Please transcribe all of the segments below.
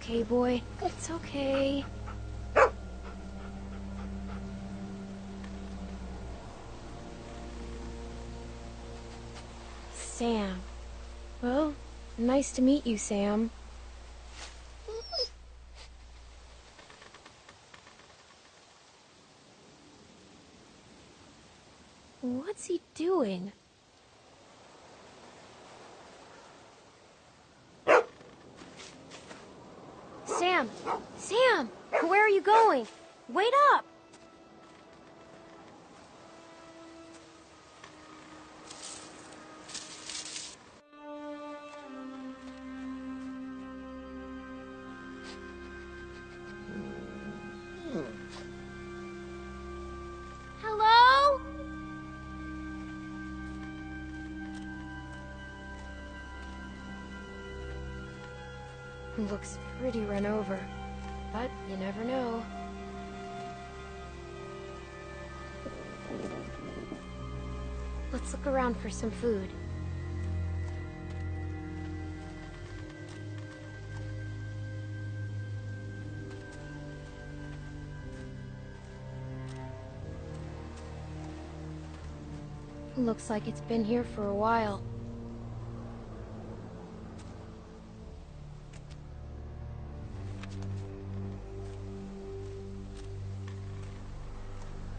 okay, boy. It's okay. Sam. Well, nice to meet you, Sam. What's he doing? Sam! Sam! Where are you going? Wait up! Hello? Looks pretty run over, but you never know. Let's look around for some food. Looks like it's been here for a while.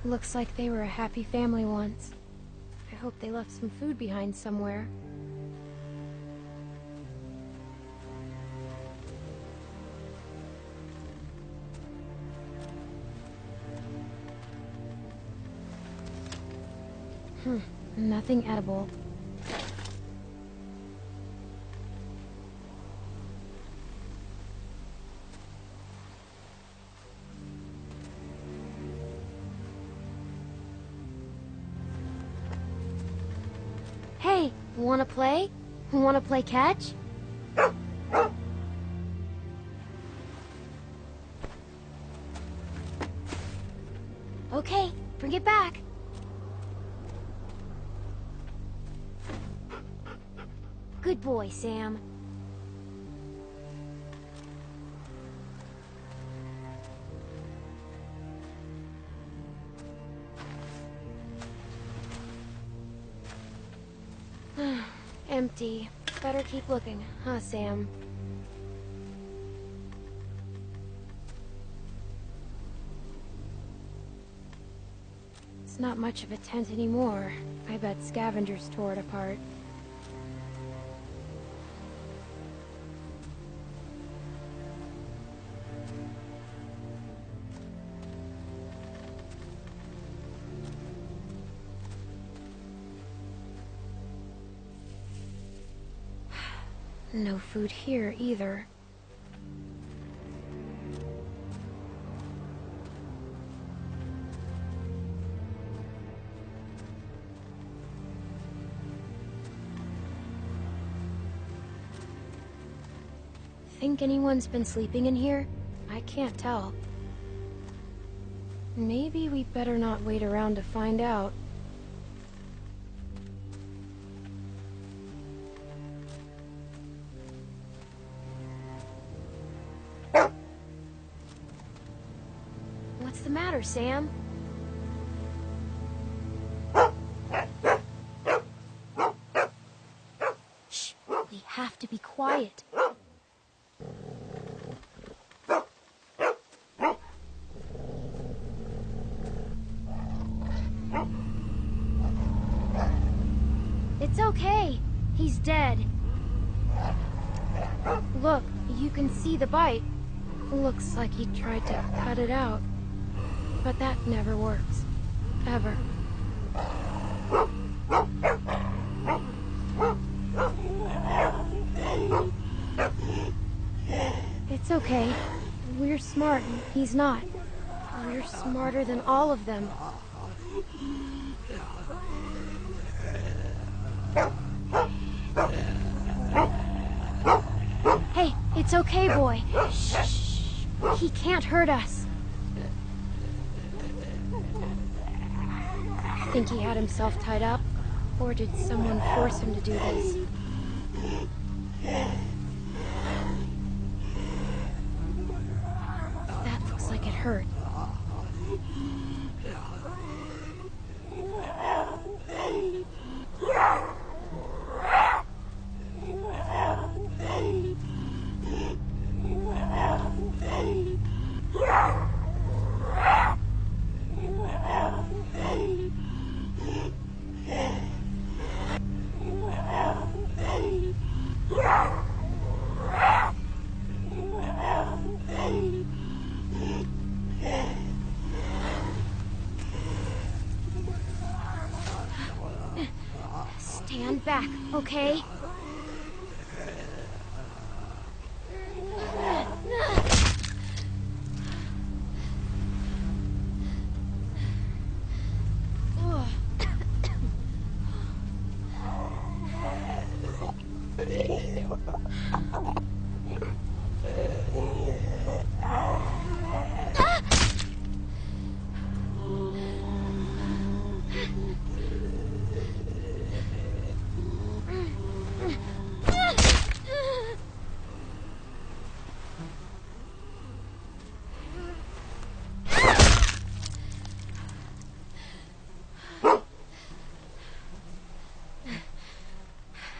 Looks like they were a happy family once. I hope they left some food behind somewhere. Nothing edible. Hey, wanna play? Wanna play catch? Okay, bring it back. Good boy, Sam. Empty. Better keep looking, huh, Sam? It's not much of a tent anymore. I bet scavengers tore it apart. No food here either. Think anyone's been sleeping in here? I can't tell. Maybe we better not wait around to find out. What's the matter, Sam? Shh! We have to be quiet. It's okay. He's dead. Look, you can see the bite. Looks like he tried to cut it out. But that never works. Ever. It's okay. We're smart, and he's not. We're smarter than all of them. Hey, it's okay, boy. Shh. He can't hurt us. Think he had himself tied up? Or did someone force him to do this? hurt. Stand back, okay?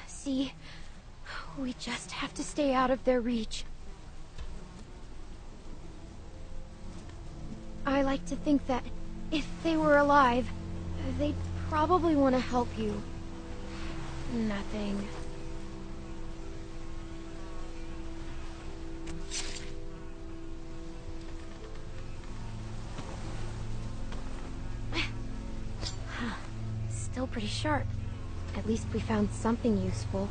See, we just have to stay out of their reach. I like to think that if they were alive, they'd probably want to help you. Nothing. Still pretty sharp. At least we found something useful.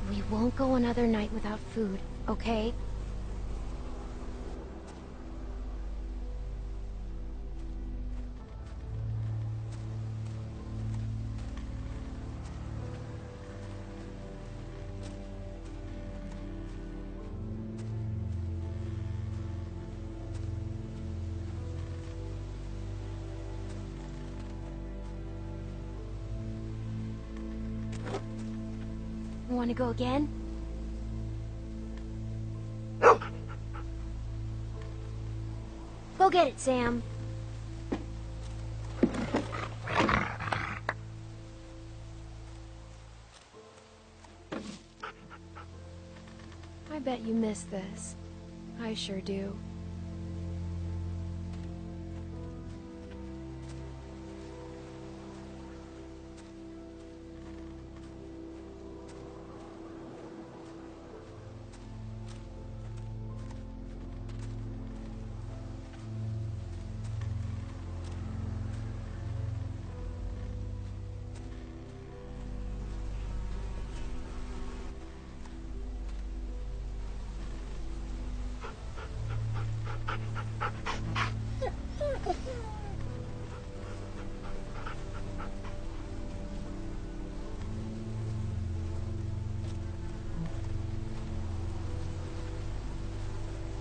We won't go another night without food, okay? Want to go again? Go get it, Sam. I bet you miss this. I sure do.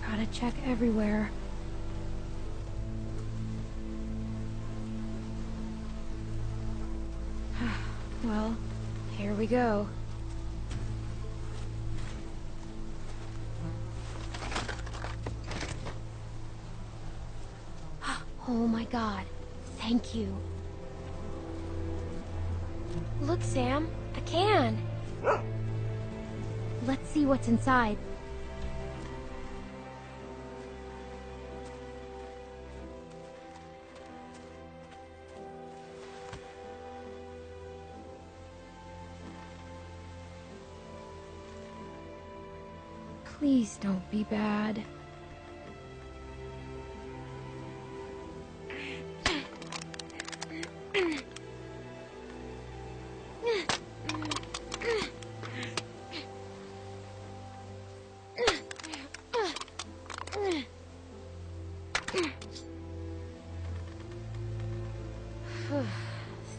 Gotta check everywhere. Well, here we go. Oh my god, thank you. Look, Sam, a can. Let's see what's inside. Please don't be bad.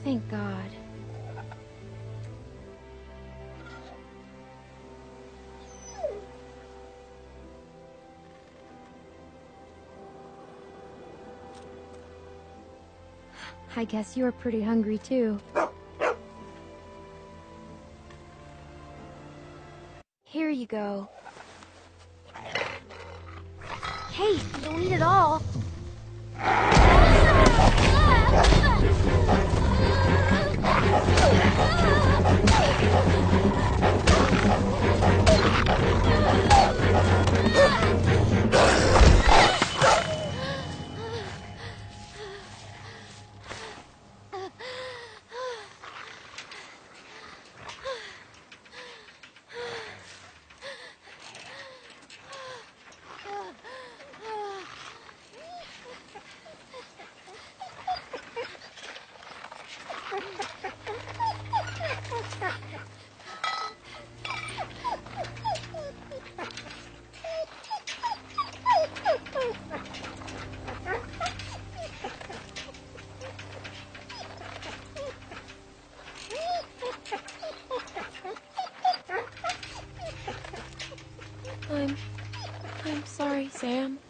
Thank God. I guess you're pretty hungry too. Here you go. Hey, don't eat it all. Sam?